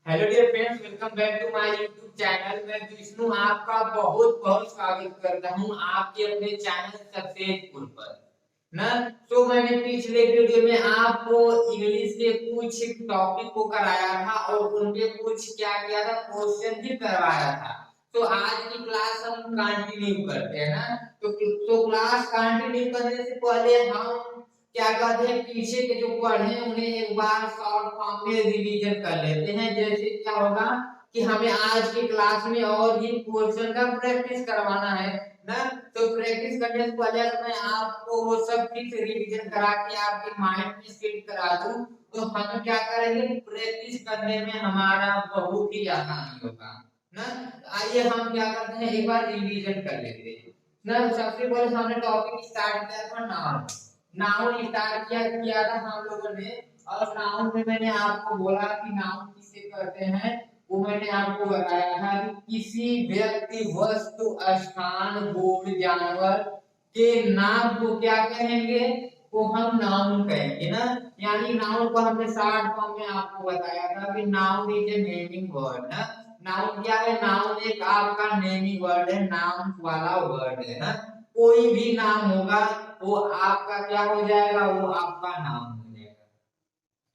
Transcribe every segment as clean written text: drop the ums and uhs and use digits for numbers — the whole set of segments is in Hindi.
Hello dear friends, welcome back to my YouTube channel. मैं विष्णु आपका बहुत बहुत स्वागत करता हूं आपके अपने चैनल सक्सेसफुल पर ना। तो मैंने पिछले वीडियो में आपको इंग्लिश के कुछ टॉपिक को कराया था और उनके कुछ क्या किया था, क्वेश्चन भी करवाया था। तो आज की क्लास हम कंटिन्यू करते हैं ना। तो क्लास कंटिन्यू करने से पहले हम क्या कहते हैं, पीछे के जो पढ़े हैं उन्हें एक बार शॉर्ट फॉर्म में रिवीजन कर लेते हैं। जैसे क्या होगा कि हमें आज की क्लास में और भी क्वेश्चन का प्रैक्टिस करवाना है ना। तो प्रैक्टिस करने से पहले अगर मैं आपको वो सब चीज रिवीजन करा के आपके माइंड में सेट करा दूं तो हम क्या करेंगे, प्रैक्टिस करने में हमारा बहुत ही आसानी होगा ना। आइए हम क्या करते हैं, एक बार रिवीजन कर लेते हैं ना। सबसे पहले हमने टॉपिक स्टार्ट किया था नाउन। नाउन स्टार्ट किया था हम लोगों ने। और नाउन में मैंने आपको बोला कि नाउन किसे कहते हैं, वो मैंने आपको बताया था कि किसी व्यक्ति, वस्तु, स्थान, गुण, जानवर के नाम को क्या कहेंगे, वो हम नाउन कहेंगे ना। यानी नाउन को हमने शॉर्ट फॉर्म में आपको बताया था कि noun is a naming word ना। नाउन क्या है, नाउन एक आपका नेमिंग वर्ड है, नाउन वाला वर्ड है ना। कोई भी नाम होगा वो आपका क्या हो जाएगा, वो आपका नाम हो जाएगा।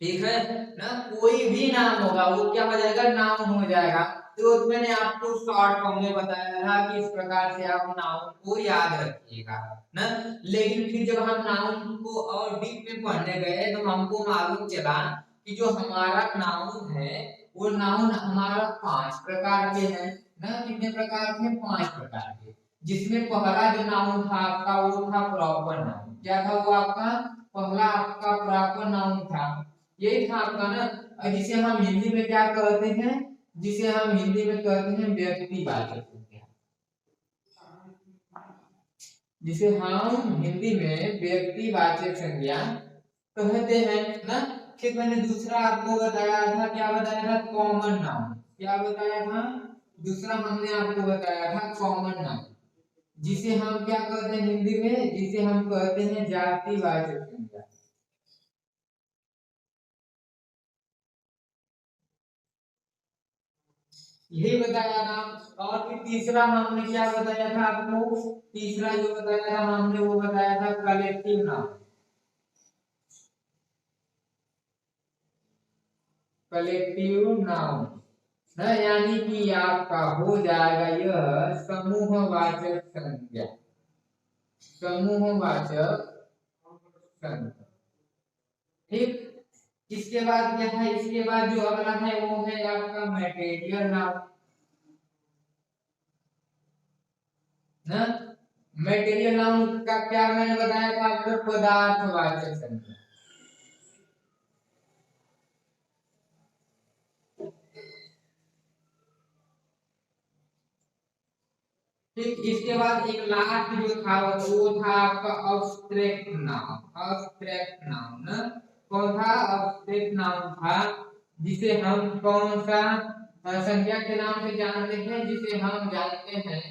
ठीक है ना, कोई भी नाम होगा वो क्या हो जाएगा, नाम हो जाएगा। तो मैंने आपको शॉर्ट फॉर्म में बताया था कि इस प्रकार से आप नाउन को याद रखिएगा ना। लेकिन फिर जब हम नाउन को और डीप में पढ़ने गए तो हमको मालूम चला कि जो हमारा नाउन है वो नाउन हमारा 5 प्रकार के हैं ना। कितने प्रकार के, 5 प्रकार के। जिसमें पहला जो नाउन था आपका वो था प्रॉपर नाउन। क्या था वो आपका, पहला आपका प्रॉपर नाउन था, यही था आपका ना। और जिसे हम हिंदी में क्या कहते हैं, जिसे हम हिंदी में कहते हैं व्यक्तिवाचक संज्ञा। जिसे हम हिंदी में व्यक्तिवाचक संज्ञा कहते हैं ना। फिर मैंने दूसरा आपको बताया था, क्या बताया था, कॉमन नाउन। क्या बताया था, दूसरा हमने आपको बताया था कॉमन नाउन, जिसे हम क्या कहते हैं हिंदी में, जिसे हम कहते हैं जातिवाचक संज्ञा। यही बताया था। और फिर तीसरा हमने क्या बताया था आपको, तीसरा जो बताया था हमने वो बताया था कलेक्टिव नाउन। कलेक्टिव नाउन ना, यानी कि आपका हो जाएगा यह समूहवाचक संज्ञा। समूहवाचक संज्ञा, ठीक। इसके बाद क्या है, इसके बाद जो अगला है वो है आपका मटेरियल नाउन ना। मटेरियल नाउन का क्या मैंने बताया था आपको, पदार्थवाचक संज्ञा। ठीक, इसके बाद एक लास्ट जो था वो था आपका अब्स्ट्रैक्ट नाउन। अब्स्ट्रैक्ट नाउन ना, कौन था, अब्स्ट्रैक्ट नाउन था, जिसे हम कौन सा संज्ञा के नाम से जानते हैं, जिसे हम जानते हैं,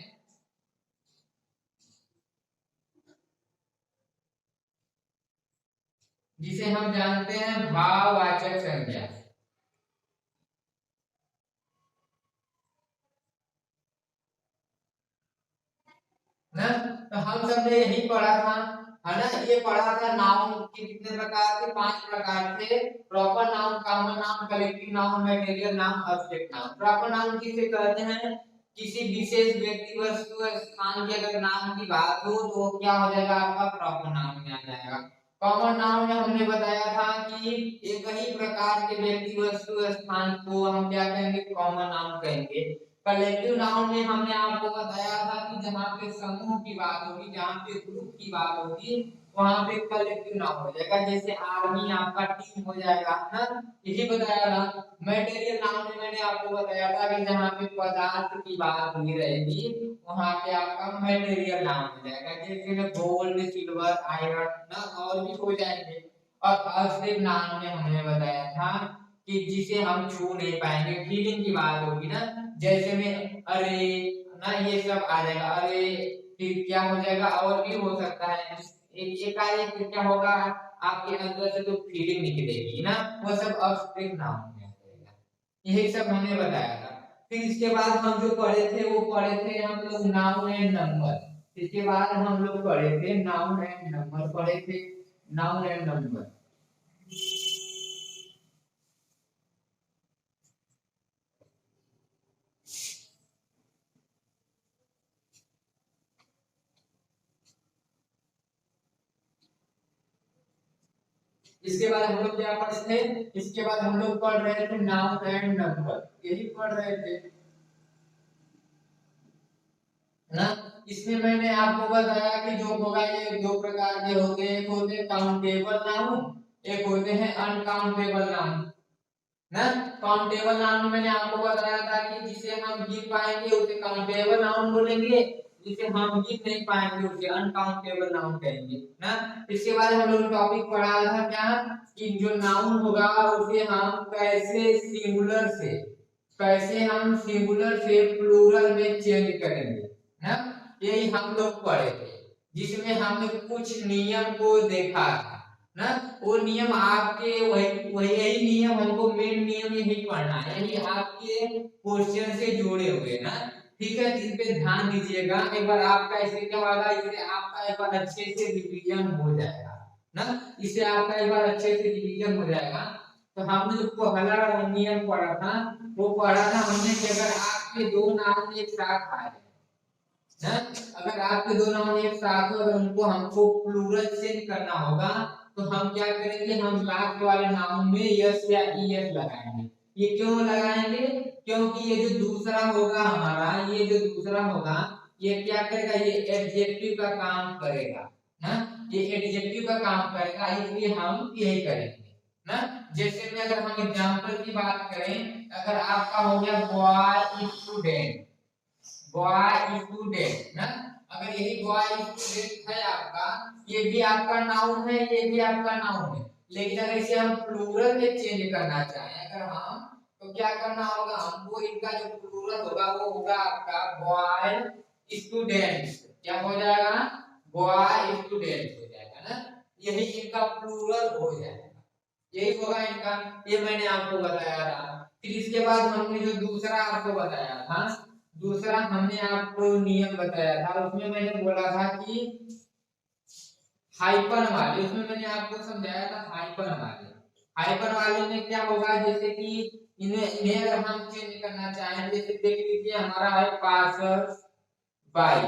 जिसे हम जानते हैं भाववाचक संज्ञा ना। तो हम सब ने यही पढ़ा था है ना। ये पढ़ा था नाउन के कितने प्रकार थे, 5 प्रकार थे। Proper noun, common noun, collective noun, material noun, abstract noun. Proper noun किसे कहते हैं, किसी विशेष व्यक्ति, वस्तु, स्थान के अगर नाम की बात हो तो वो क्या हो जाएगा, आपका प्रॉपर नाउन में आ जाएगा। कॉमन नाउन में हमने बताया था कि एक ही प्रकार के व्यक्ति, वस्तु, स्थान को हम क्या कहेंगे, कॉमन नाउन कहेंगे। कलेक्टिव नाउन में हमने आपको बताया था कि जहाँ पे समूह की बात होगी, जहाँ पे ग्रुप की बात होगी, वहां पे कलेक्टिव नाउन हो जाएगा। जैसे आर्मी आपका टीम हो जाएगा ना, यही बताया था। मटेरियल नाउन में मैंने आपको बताया था कि जहाँ पे पदार्थ की बात हुई रहेगी वहां पे आपका मटेरियल नाउन हो जाएगा। जैसे गोल्ड, सिल्वर, आयरन ना, और भी हो जाएंगे। और अब्स्ट्रैक्ट नाउन में हमने बताया था कि जिसे हम छू नहीं पाएंगे, फीलिंग की बात होगी ना। जैसे में अरे ना, ये सब आ जाएगा, अरे फिर क्या हो जाएगा, और भी हो सकता है। एक एकाएक क्या होगा, आपके अंदर से जो फीलिंग निकलेगी ना, वो सब अब्स्ट्रैक्ट नाउन में आ जाएगा। यही सब हमने बताया था। फिर इसके बाद हम जो पढ़े थे वो पढ़े थे हम लोग नाउन एंड नंबर। इसके बाद हम लोग पढ़े थे नाउन एंड नंबर, पढ़े थे नाउन एंड नंबर। इसके बाद हम लोग क्या पढ़े थे, इसके बाद हम लोग पढ़ रहे थे नाउन एंड नंबर, यही पढ़ रहे थे ना। इसमें मैंने आपको बताया कि जो होगा ये दो प्रकार के होते हैं, एक होते हैं काउंटेबल नाउन, एक होते हैं अनकाउंटेबल नाउन ना। काउंटेबल नाउन मैंने आपको बताया था कि जिसे हम गिन पाएंगे उसे काउंटेबल नाउन बोलेंगे, जिसे हम गिन नहीं पाएंगे उसे अनकाउंटेबल नाउन कहेंगे ना। इसके बाद हम लोग टॉपिक पढ़ा था क्या, कि जो नाउन होगा उसे हम कैसे हम सिंगुलर से प्लूरल में चेंज करेंगे ना। यही हम लोग पढ़े थे, जिसमें हमने कुछ नियम को देखा था ना। वो नियम आपके वही वही यही नियम हमको मेन नियम यही पढ़ना है, यही आपके क्वेश्चन से जुड़े हुए ना। ठीक है, इस पे ध्यान दीजिएगा। एक बार आपका इससे क्या होगा, इससे आपका एक बार अच्छे से रिवीजन हो जाएगा ना। इससे आपका एक बार अच्छे से रिवीजन हो जाएगा। तो हमने जो पहला नियम पढ़ा था वो पढ़ा था हमने कि अगर आपके दो नाम एक साथ आए ना, अगर आपके दो नाउन एक साथ हो, अगर उनको हमको प्लूरल चेंज करना होगा तो हम क्या करेंगे, हम लास्ट वाले नाउन में यस या ईएस लगाएंगे। ये क्यों लगाएंगे, क्योंकि ये जो दूसरा होगा हमारा, ये जो दूसरा होगा ये क्या करेगा, ये एडजेक्टिव का काम करेगा ना। ये एडजेक्टिव का काम करेगा, इसलिए हम यही करेंगे ना। जैसे में अगर हम एग्जांपल की बात करें, अगर आपका हो गया बॉय स्टूडेंट, बॉय स्टूडेंट ना, अगर यही बॉय स्टूडेंट है आपका, ये भी आपका नाउन है, ये भी आपका नाउन है। लेकिन अगर इसे हम प्लूरल में चेंज करना चाहें अगर हम, तो क्या करना होगा हमको, इनका जो प्लूरल होगा वो होगा आपका बॉय स्टूडेंट्स। क्या हो जाएगा, बॉय स्टूडेंट्स हो जाएगा ना। यही इनका प्लूरल हो जाएगा, यही होगा इनका। ये मैंने आपको बताया था। फिर इसके बाद हमने जो दूसरा आपको बताया था, दूसरा हमने आपको नियम बताया था, उसमें मैंने बोला था कि हाइपन वाले, उसमें मैंने आपको समझाया था हाइपन वाले। हाइपन वाले में क्या होगा, जैसे कि इन्हें इन्हें अगर हम चेंज करना चाहें, जैसे देख लीजिए हमारा है पासर्स बाई,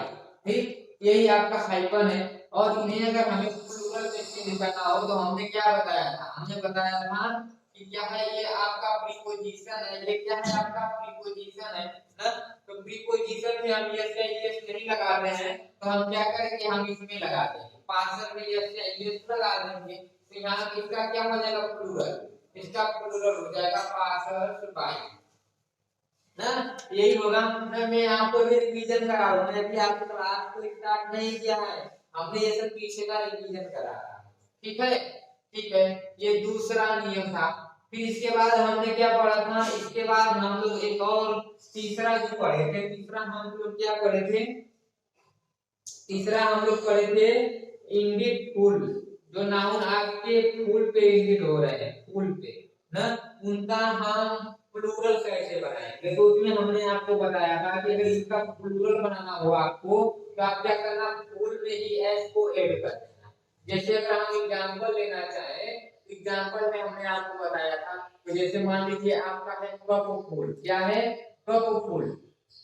ठीक, यही आपका हाइपन है। और इन्हें अगर हमें प्लूरल में चेंज करना हो तो हमने क्या बताया था, हमने बताया था कि क्या है, ये आपका प्रीपोजिशन है, ये क्या है आपका प्रीपोजिशन है ना। तो प्रीपोजिशन में हम यस या यस नहीं लगा रहे हैं, तो हम क्या करेंगे, हम इसमें लगा देंगे, पार्सर में यस या यस लगा देंगे, तो यहाँ इसका क्या हो जाएगा, प्लूरल, इसका प्लूरल हो जाएगा पार्सर्स बाई ना। यही होगा ना। मैं आपको भी रिवीजन करा रहा हूं, मैं अभी आपकी क्लास को स्टार्ट नहीं किया है, हमने ये सब पीछे का रिवीजन करा रहा है। ठीक है, ठीक है, ये दूसरा नियम था। फिर इसके बाद हमने क्या पढ़ा था, इसके बाद हम लोग एक और तीसरा जो पढ़े थे, तीसरा हम लोग क्या पढ़े थे, तीसरा हम लोग पढ़े थे इंडिट फुल। जो नाउन आपके फूल पे इंडिट हो रहे हैं, फूल पे ना, उनका हम प्लूरल कैसे बनाएंगे। तो उसमें हमने आपको बताया था कि अगर इसका प्लूरल बनाना हो आपको, तो आप क्या करना, फूल में ही एस को ऐड कर देना। जैसे अगर हम एग्जांपल लेना चाहे, एग्जांपल में हमने आपको बताया था, तो जैसे मान लीजिए आपका है कप फूल, क्या है, कप फूल।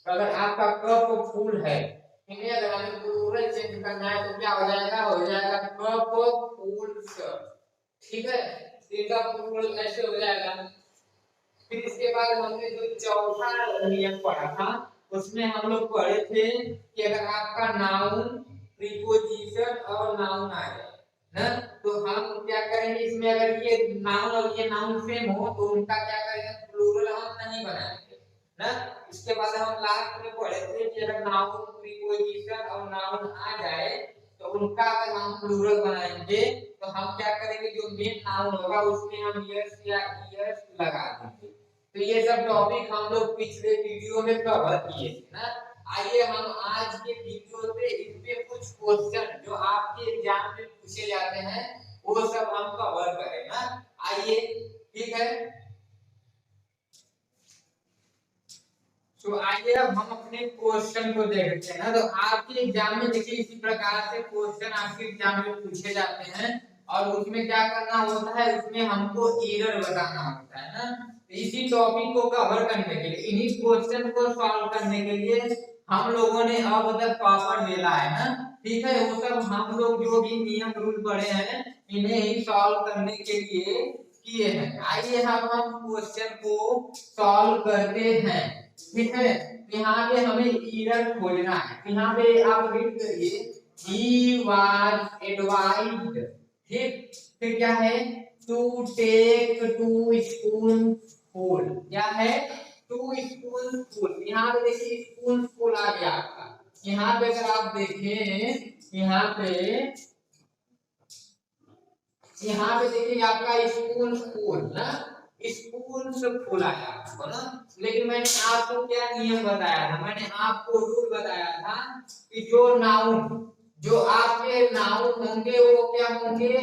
अगर आपका कप फूल है, इन्हें अगर हमें प्लूरल चेंज करना है तो क्या हो जाएगा कप फूल्स। ठीक है, इसका प्लूरल ऐसे हो जाएगा। फिर इसके बाद हमने जो चौथा नियम पढ़ा था, उसमें हम लोग पढ़े थे कि अगर आपका नाउन, प्रीपोजिशन और नाउन आ जाए ना, तो हम क्या करेंगे, इसमें अगर ये नाउन और ये नाउन सेम हो तो उनका क्या करेंगे, प्लूरल हम नहीं बनाएंगे ना। इसके बाद हम लास्ट में पढ़े थे कि अगर नाउन, प्रीपोजिशन और नाउन आ जाए तो उनका अगर हम प्लूरल बनाएंगे तो हम क्या करेंगे, जो मेन नाउन होगा उसमें हम यस या ईएस लगा देंगे। तो ये सब टॉपिक हम लोग पिछले वीडियो में कवर किए थे ना। आइए हम आज के वीडियो से इस पे कुछ क्वेश्चन जो आपके एग्जाम में पूछे जाते हैं वो सब हम कवर करें ना। आइए, ठीक है। तो आइए अब हम अपने क्वेश्चन को देखते हैं ना। तो आपके एग्जाम में देखिए इसी प्रकार से क्वेश्चन आपके एग्जाम में पूछे जाते हैं और उसमें क्या करना होता है, उसमें हमको एरर बताना होता है ना। तो इसी टॉपिक को कवर करने के लिए, इन्हीं क्वेश्चन को सॉल्व करने के लिए हम लोगों ने अब तक पापड़ बेला है ना। ठीक है, वो सब हम लोग जो भी नियम रूल पढ़े हैं इन्हें ही सॉल्व करने के लिए किए हैं। आइए हम क्वेश्चन को सॉल्व करते हैं। ठीक है, यहाँ पे हमें एरर खोजना है। यहाँ पे आप रीड करिए, he was advised, ठीक, फिर क्या है, to take 2 spoonful, क्या है, 2 spoonful। यहाँ पे देखिए spoonful आ गया आपका। यहाँ पे अगर आप देखें, यहाँ पे देखिए आपका स्पून फूल ना, स्पून से फूल आया आपको ना। लेकिन मैंने आपको क्या नियम बताया था, मैंने आपको रूल बताया था कि जो आपके नाउन होंगे वो क्या होंगे,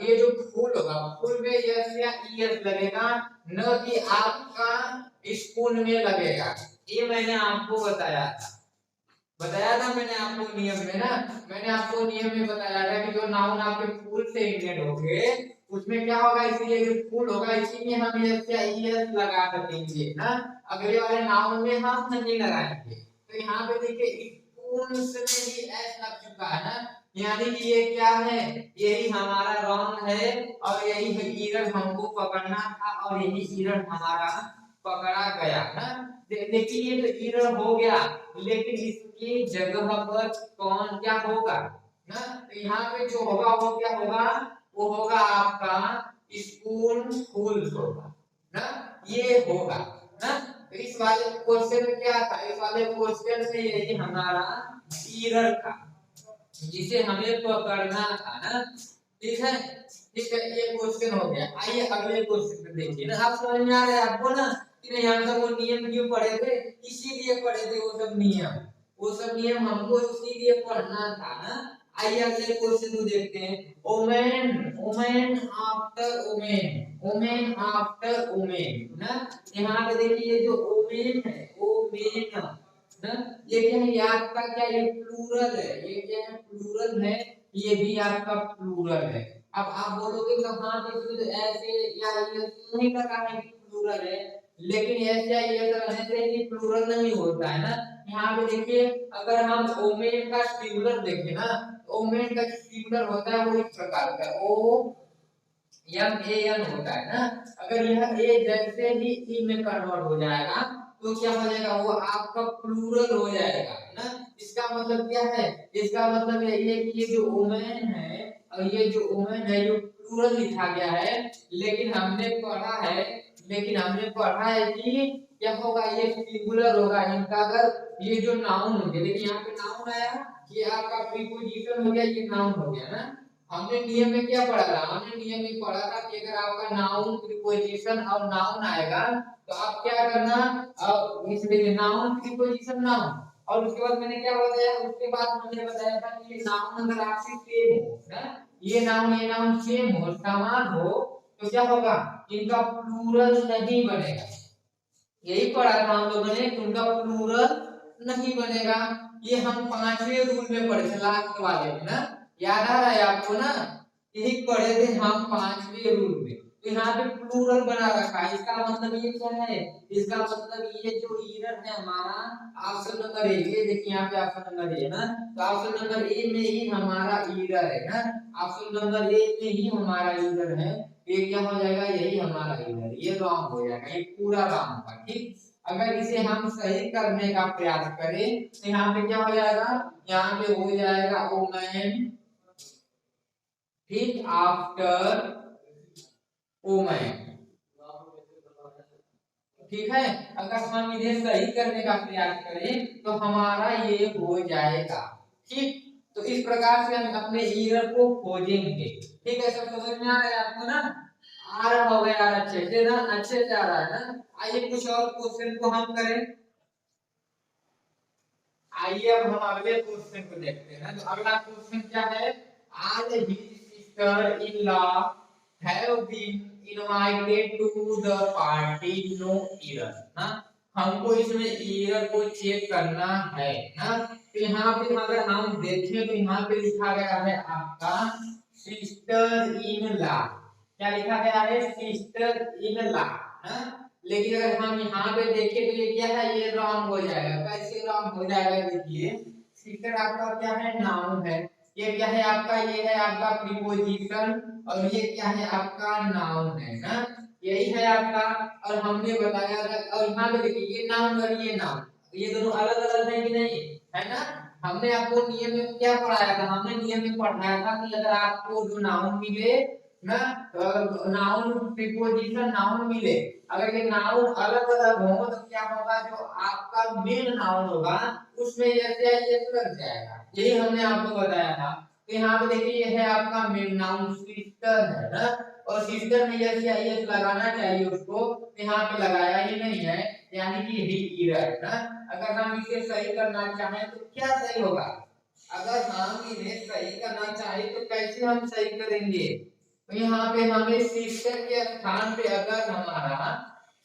ये जो फूल होगा फूल में यस या ईएस लगेगा, न कि आपका स्पून में लगेगा। ये मैंने आपको बताया था मैंने आपको नियम में ना। मैंने आपको नियम में बताया था कि जो नाउन आपके फूल से इंडेड होंगे उसमें क्या होगा, इसलिए जो फूल होगा इसी में हम यस या ईएस लगा देंगे ना, अगले वाले नाउन में हम नहीं लगाएंगे। तो यहाँ पे देखिए स्पून से भी एस लग चुका है ना, यानी कि ये क्या है, यही हमारा रॉन्ग है और यही एरर हमको पकड़ना था और यही एरर हमारा पकड़ा गया ना। देखिए ये तो एरर हो गया, लेकिन इसकी जगह पर कौन क्या होगा ना, तो यहाँ पे जो होगा वो क्या होगा, वो होगा आपका स्पून फुल होगा ना, ये होगा ना। तो इस वाले क्वेश्चन में क्या था, इस वाले क्वेश्चन में यही हमारा एरर था जिसे हमें पकड़ना था ना। ठीक है, ठीक है, ये क्वेश्चन हो गया। आइए अगले क्वेश्चन पे देखिए ना, आप समझ में आ रहा है आपको ना कि नहीं, हम सब वो नियम क्यों पढ़े थे, इसीलिए पढ़े थे वो सब नियम हमको इसीलिए पढ़ना था ना। आइए अगले क्वेश्चन को देखते हैं। Omen, omen after omen, omen after omen ना। यहाँ पे देखिए ये जो ओमेन है, ओमेन ना, ये क्या है, ये आपका क्या, ये प्लूरल है, ये क्या है, प्लूरल है, ये भी आपका प्लूरल है। अब आप बोलोगे कहाँ पे तो ऐसे या ये नहीं लगा है कि प्लूरल है, लेकिन ऐसे या ये रहने से ही प्लूरल नहीं होता है ना। यहाँ पे देखिए अगर हम ओमेन का सिंगुलर देखें ना, ओमेन का सिंगुलर होता है वो इस प्रकार का, ओ एम ए एन होता है ना। अगर यह ए जैसे ही ई में कन्वर्ट हो जाएगा तो क्या हो जाएगा, वो आपका प्लूरल हो जाएगा ना। इसका मतलब क्या है, इसका मतलब यही है कि ये जो वुमेन है और ये जो वुमेन है ये प्लूरल लिखा गया है, लेकिन हमने पढ़ा है कि क्या होगा, ये सिंगुलर होगा इनका। अगर ये जो नाउन हो गया, देखिए यहाँ पे नाउन आया, ये आपका प्रीपोजिशन हो गया, ये नाउन हो गया ना। हमने नियम में क्या पढ़ा था, हमने नियम में पढ़ा था कि अगर आपका नाउन प्रीपोजिशन और नाउन आएगा तो आप क्या करना, अब इसमें नाउन प्रीपोजिशन नाउन, और उसके बाद मैंने क्या बताया, उसके बाद मैंने बताया था कि नाउन अगर आपसे सेम हो ना, ये नाउन सेम हो, समान हो, तो क्या होगा, इनका प्लूरल नहीं बनेगा। यही पढ़ा था हम लोगों ने, उनका प्लूरल नहीं बनेगा। ये हम 5वें रूल में पढ़े थे, लास्ट वाले में ना, याद आ रहा है आपको ना, यही पढ़े थे हम 5वें रूल में। तो यहाँ पे प्लूरल बना रखा है, इसका मतलब ये क्या है, इसका मतलब ये जो एरर है हमारा ऑप्शन नंबर ए, ये देखिए यहाँ पे ऑप्शन नंबर ए ना, तो ऑप्शन नंबर ए में ही हमारा एरर है ना, ऑप्शन नंबर ए में ही हमारा एरर है। ये क्या हो जाएगा, यही हमारा एरर, ये रॉन्ग हो जाएगा, ये पूरा रॉन्ग होगा। ठीक, अगर इसे हम सही करने का प्रयास करें तो यहाँ पे क्या हो जाएगा, यहाँ पे हो जाएगा ओमेन, ठीक, आफ्टर ओमेन। ठीक है, अगर हम इन्हें सही करने का प्रयास करें तो हमारा ये हो जाएगा। ठीक, तो इस प्रकार से हम अपने एरर को खोजेंगे। ठीक है, सब समझ में आ रहा है आपको ना, आ रहा होगा यार, अच्छे से ना, अच्छे से आ रहा है ना। आइए कुछ और क्वेश्चन को हम करें। आइए अब हम अगले क्वेश्चन को देखते हैं। तो अगला क्वेश्चन क्या है, आज his sister in law have been invited to the party, no error ना। हमको इसमें एरर को चेक करना है ना। तो यहाँ पे अगर हम देखें तो यहाँ पे लिखा गया है आपका सिस्टर इन लॉ। क्या लिखा गया है? सिस्टर इन लॉ ना। लेकिन अगर हम यहाँ पे देखें तो ये क्या है? ये रॉन्ग हो जाएगा। कैसे रॉन्ग हो जाएगा? देखिए, सिस्टर आपका क्या है? नाउन है। ये क्या है आपका? ये है आपका प्रीपोजिशन, और ये क्या है आपका? नाउन है ना। यही है आपका। और हमने बताया था, और यहाँ पे देखिए ये नाउन और ये नाउन, ये दोनों अलग अलग है कि नहीं, है ना। हमने आपको नियम में क्या पढ़ाया था? हमने नियम में पढ़ाया था कि अगर आपको जो नाउन मिले ना, नाउन प्रीपोजिशन नाउन मिले, अगर ये नाउन अलग अलग हो तो क्या होगा? जो आपका मेन नाउन होगा उसमें ऐसे यस लग जाएगा। यही हमने आपको बताया था। तो यहाँ पे देखिए ये है आपका मेन नाउन सिस्टर है ना, और सिस्टर में यस या यस लगाना चाहिए उसको, यहाँ पे लगाया ही नहीं है, यानी कि ही इरर ना। अगर हम इसे सही करना चाहें तो क्या सही होगा? अगर हम इन्हें सही करना चाहें तो कैसे हम सही करेंगे? तो यहाँ पे हमें सिस्टर के स्थान पे अगर हमारा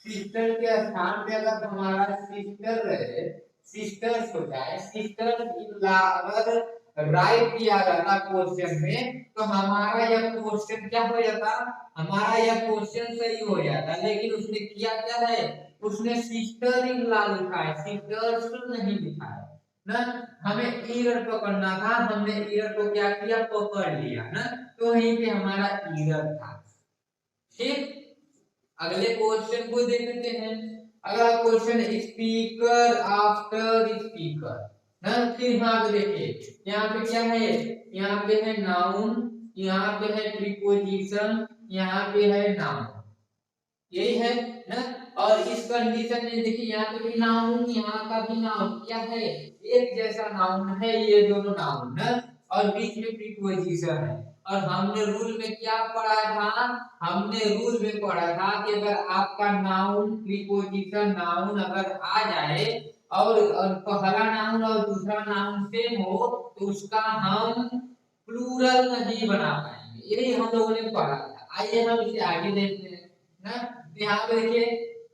सिस्टर के स्थान पे अगर हमारा सिस्टर रहे, सिस्टर्स हो जाए, सिस्टर इन लॉ अगर राइट किया जाता क्वेश्चन में, तो हमारा यह क्वेश्चन क्या हो जाता? हमारा यह क्वेश्चन सही हो जाता। लेकिन उसने किया क्या है? उसने सिस्टर इन लॉ लिखा है, सिस्टर्स नहीं लिखा है ना। हमें एरर पकड़ना था, हमने एरर को क्या किया? पकड़ लिया ना। तो यहीं पे हमारा एरर था। ठीक, अगले क्वेश्चन को देखते हैं। अगला क्वेश्चन, स्पीकर आफ्टर स्पीकर ना। फिर यहाँ पे देखिए, यहाँ पे क्या है? यहाँ पे है नाउन, यहाँ पे है प्रीपोजिशन, यहाँ पे है नाउन, यही है ना। और इस कंडीशन में देखिए यहाँ पे भी नाउन, यहाँ का भी नाउन, क्या है? एक जैसा नाउन है ये दोनों नाउन है, और बीच में प्रीपोजिशन है। और हमने रूल में क्या पढ़ा था? हमने रूल में पढ़ा था कि अगर आपका नाउन प्रीपोजिशन नाउन अगर आ जाए और पहला नाउन और दूसरा नाउन सेम हो तो उसका हम प्लूरल नहीं बना पाएंगे। यही हम लोगों ने पढ़ा था। आइए हम इसे आगे देखते हैं ना। यहाँ पे देखिए,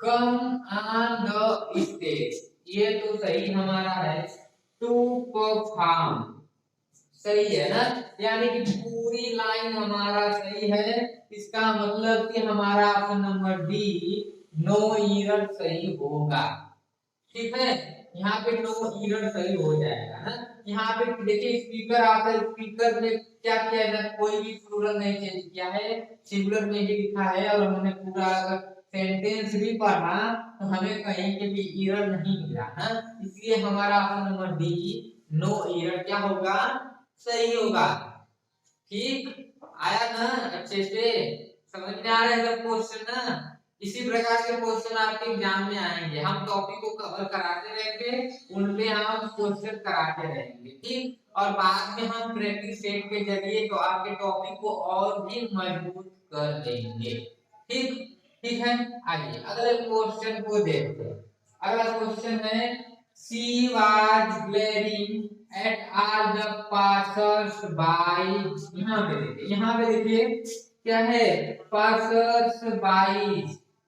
कम ऑन द स्टेज, ये तो सही हमारा है। टू परफॉर्म, सही है ना, यानी कि पूरी लाइन हमारा सही है। इसका मतलब कि हमारा option number D no error सही होगा। ठीक है, यहाँ पे नो एरर सही हो जाएगा ना। यहाँ पे देखिए स्पीकर आता है, स्पीकर में क्या किया है? कोई भी प्लूरल नहीं चेंज किया है, सिंगुलर में ही लिखा है। और हमने पूरा सेंटेंस भी पढ़ा तो हमें कहीं पे भी एरर नहीं मिला ना। इसलिए हमारा option number D no error क्या होगा? सही होगा। ठीक, आया ना? अच्छे से समझ में आ रहा है सब क्वेश्चन ना। इसी प्रकार के क्वेश्चन आपके एग्जाम में आएंगे। हम टॉपिक को कवर कराते रहेंगे, उन पे हम क्वेश्चन कराते रहेंगे। ठीक, और बाद में हम प्रैक्टिस सेट के जरिए तो आपके टॉपिक को और भी मजबूत कर देंगे। ठीक, ठीक है। आइए अगले क्वेश्चन को देखते हैं। अगला क्वेश्चन है, she was glaring at all the passers bye. यहाँ पे देखिए क्या है? पासर्स बाय,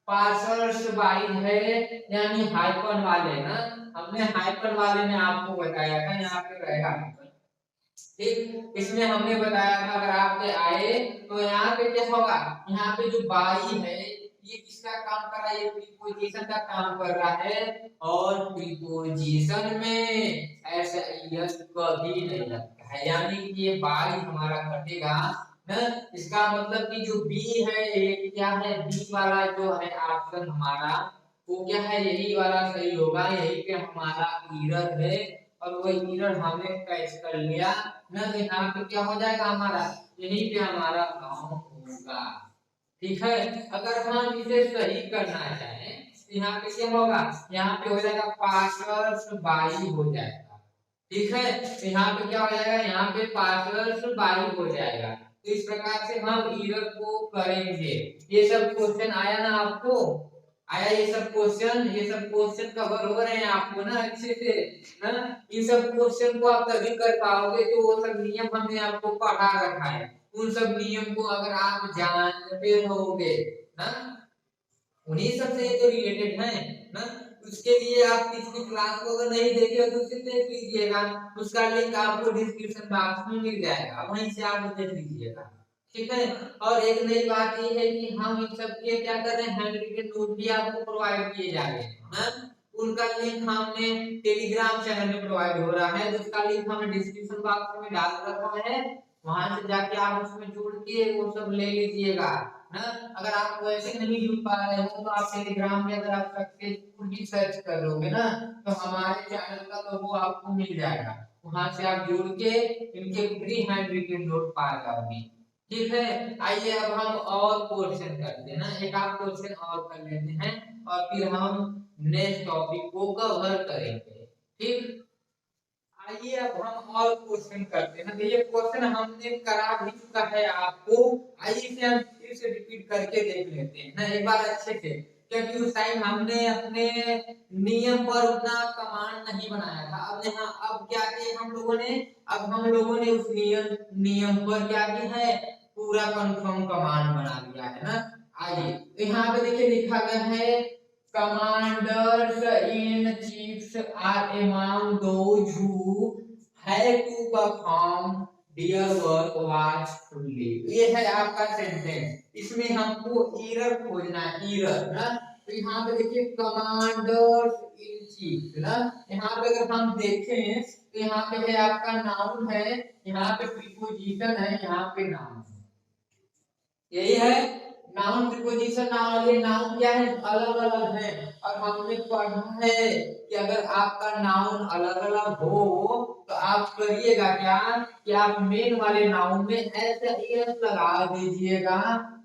पासर्स बाय है यानी हाइपन वाले ना। हमने हाइपन वाले में आपको बताया था, यहाँ पे रहेगा हाइपन। ठीक, इसमें हमने बताया था अगर आपके आए तो यहाँ पे क्या होगा? यहाँ पे जो बाई है ये किसका काम कर रहा है? ये प्रीपोजिशन का काम कर रहा है। और प्रीपोजिशन में ऐसा यस कभी नहीं लगता है, यानी कि ये बाई हमारा कटेगा ना। इसका मतलब कि जो बी है ये क्या है? बी वाला जो है ऑप्शन हमारा वो क्या है? यही वाला सही होगा। यही पे हमारा एरर है और वो एरर हमने कैच कर लिया ना। तो यहाँ पे क्या हो जाएगा? हमारा यही पे हमारा काम होगा। ठीक है, अगर हम इसे सही करना चाहें तो यहाँ पे क्या होगा? यहाँ पे हो जाएगा पासर्स बाई हो जाएगा। ठीक है, तो यहाँ पे क्या हो जाएगा? यहाँ पे पासर्स बाई हो जाएगा। तो इस प्रकार से हम एरर को करेंगे। ये सब क्वेश्चन आया ना आपको? आया ये सब क्वेश्चन? ये सब क्वेश्चन कवर हो रहे हैं आपको ना अच्छे से ना। इन सब क्वेश्चन को आप तभी कर पाओगे जो वो सब नियम हमने आपको पढ़ा रखा है। उन सब नियम को अगर आप जानते होगे ना, उन्हीं सब से तो रिलेटेड है ना। उस उसके लिए आप पिछली क्लास को अगर नहीं देखे तो उसे देख लीजिएगा, उसका लिंक आपको डिस्क्रिप्शन बॉक्स में मिल जाएगा, वहीं से आप देख लीजिएगा। ठीक है। और एक नई बात ये है कि हम इन सब के क्या कर रहे हैं, हैंड रिटेन नोट भी आपको प्रोवाइड किए जा रहे हैं। उनका लिंक हमने टेलीग्राम चैनल में प्रोवाइड हो रहा है, जिसका लिंक हमने डिस्क्रिप्शन बॉक्स में डाल रखा है, वहां से जाके आप उसमें जुड़ के वो सब ले लीजिएगा ना। अगर आप वैसे नहीं जुड़ पा रहे हो तो आप टेलीग्राम में अगर आप सक्सेसफुल भी सर्च कर लोगे ना तो हमारे चैनल का लोगो आपको मिल जाएगा, वहां से आप जुड़ के इनके फ्री हैंड रिटेन नोट पा जाओगे। ठीक है। आइए अब हम और क्वेश्चन करते हैं ना, एक आध क्वेश्चन और कर लेते हैं और फिर हम नेक्स्ट टॉपिक को कवर करेंगे। ठीक। आइए अब हम और क्वेश्चन करते हैं ना, तो ये क्वेश्चन हमने करा भी चुका है आपको, आइए इसे हम फिर से रिपीट करके देख लेते हैं ना एक बार अच्छे से, क्योंकि उस टाइम हमने अपने नियम पर उतना कमांड नहीं बनाया था। अब यहाँ अब क्या किया हम लोगों ने, अब हम लोगों ने उस नियम पर क्या किया है, पूरा कंफर्म कमांड बना लिया है ना। आइए तो यहाँ पे देखिए लिखा गया है, commanders in chiefs are among those who have to perform their work watchfully। ये है आपका सेंटेंस, इसमें हमको एरर खोजना है, एरर ना। तो यहाँ पे देखिए कमांडर्स इन चीफ ना, यहाँ पे अगर हम देखें तो यहाँ पे है आपका नाउन है, यहाँ पे प्रीपोजिशन है, यहाँ पे नाउन है, यही है नाउन प्रीपोजिशन। नाउन ये नाउन क्या है, अलग अलग है। और हमने पढ़ा है कि अगर आपका नाउन अलग अलग हो तो आप करिएगा क्या कि आप मेन वाले नाउन में ऐसे एस लगा दीजिएगा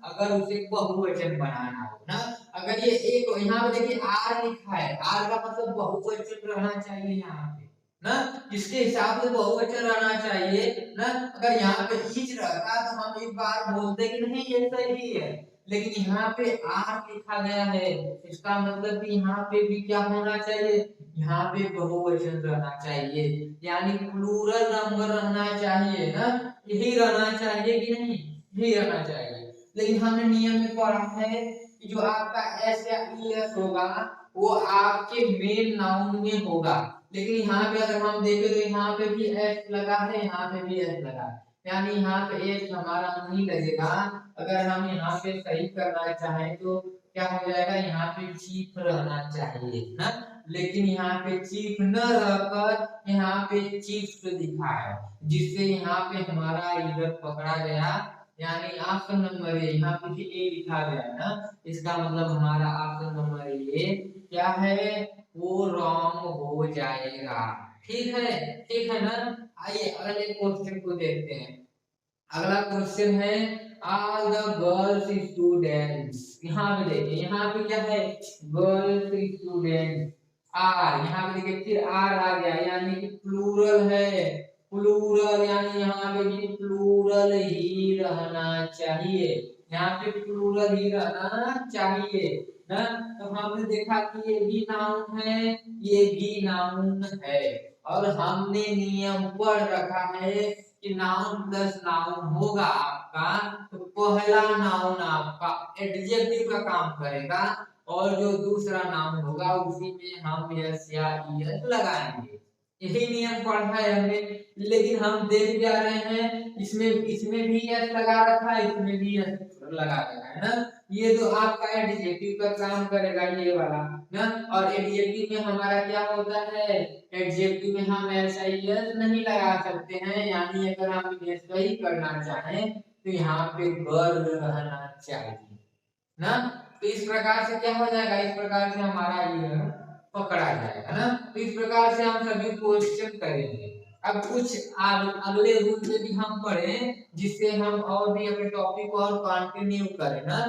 अगर उसे बहुवचन बनाना हो ना। अगर ये एक यहाँ पे देखिए आर लिखा है, आर का मतलब बहुवचन रहना चाहिए यहाँ पे ना, जिसके हिसाब से बहुवचन रहना चाहिए ना। अगर यहाँ पे ईच रहता तो हम एक बार बोलते कि नहीं ये सही है, लेकिन यहाँ पे आर लिखा गया है, इसका मतलब कि यहाँ पे भी क्या होना चाहिए, यहाँ पे बहुवचन रहना चाहिए, यानी प्लूरल नंबर रहना चाहिए ना। यही रहना चाहिए कि नहीं, यही रहना चाहिए। लेकिन हमने नियम में पढ़ा है कि जो आपका एस या एस होगा वो आपके मेन नाउन में होगा, लेकिन यहाँ पे अगर हम देखें तो यहाँ पे भी एस लगा है, यहाँ पे भी एस लगा है, यानी यहाँ पे एस हमारा नहीं लगेगा। अगर हम यहाँ पे सही करना चाहें तो क्या हो जाएगा, यहाँ पे चीफ रहना चाहिए ना, लेकिन यहाँ पे चीफ न रहकर यहाँ पे चीफ लिखा है, जिससे यहाँ पे हमारा इधर पकड़ा गया, यानी ऑप्शन नंबर ए, यहाँ पे ए लिखा गया है ना, इसका मतलब हमारा ऑप्शन नंबर ए क्या है, वो रॉन्ग हो जाएगा। ठीक है ना। आइए अगले क्वेश्चन को देखते हैं। अगला क्वेश्चन है ऑल द गर्ल्स स्टूडेंट्स, यहाँ पे देखिए यहाँ पे क्या है, गर्ल्स स्टूडेंट आर, यहाँ पे देखिए फिर आर आ गया, यानी कि प्लूरल है, प्लूरल यानी यहाँ पे भी प्लूरल ही रहना चाहिए, यहाँ पे प्लूरल ही रहना चाहिए ना। तो हमने देखा कि ये भी नाउन है, ये भी नाउन है, और हमने नियम पढ़ रखा है कि नाउन प्लस नाउन होगा आपका तो पहला नाउन आपका एडजेक्टिव का काम करेगा, और जो दूसरा नाउन होगा उसी में हम यस या ईएस लगाएंगे। यही नियम पढ़ा है हमने, लेकिन हम देख क्या रहे हैं, इसमें इसमें भी यस लगा रखा है, इसमें भी यस लगा रखा है ना। ये तो आपका एडजेक्टिव का काम करेगा ये वाला ना, और एडजेक्टिव में हमारा क्या होता है, एडजेक्टिव में हम ऐसा यस नहीं लगा सकते हैं, यानी अगर हम यस ही करना चाहें तो यहाँ पे वर्ब रहना चाहिए ना। तो इस प्रकार से क्या हो जाएगा, इस प्रकार से हमारा ये पकड़ा जाएगा ना। तो इस प्रकार से हम सभी क्वेश्चन करेंगे। अब कुछ अगले रूल में भी हम पढ़ें, जिससे हम और भी अपने टॉपिक को और कंटिन्यू करें ना।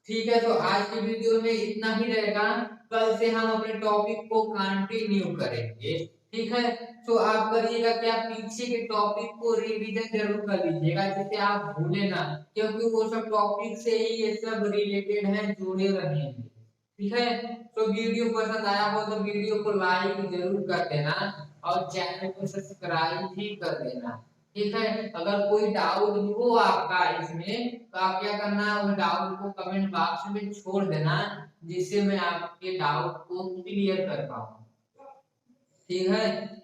ठीक है, तो आज की वीडियो में इतना ही रहेगा, कल से हम अपने टॉपिक को कंटिन्यू करेंगे। ठीक है, तो आप करिएगा कि आप पीछे के टॉपिक को रिवीजन जरूर कर लीजिएगा, जिससे आप भूले ना, क्योंकि वो सब टॉपिक से ही ये सब रिलेटेड है, जुड़े रहेंगे। ठीक है, तो वीडियो पसंद आया हो तो वीडियो को लाइक जरूर कर देना और चैनल को सब्सक्राइब भी कर देना। ठीक है, अगर कोई डाउट हो आपका इसमें तो आप क्या करना, उस डाउट को कमेंट बॉक्स में छोड़ देना, जिससे मैं आपके डाउट को क्लियर कर पाऊँ। ठीक है।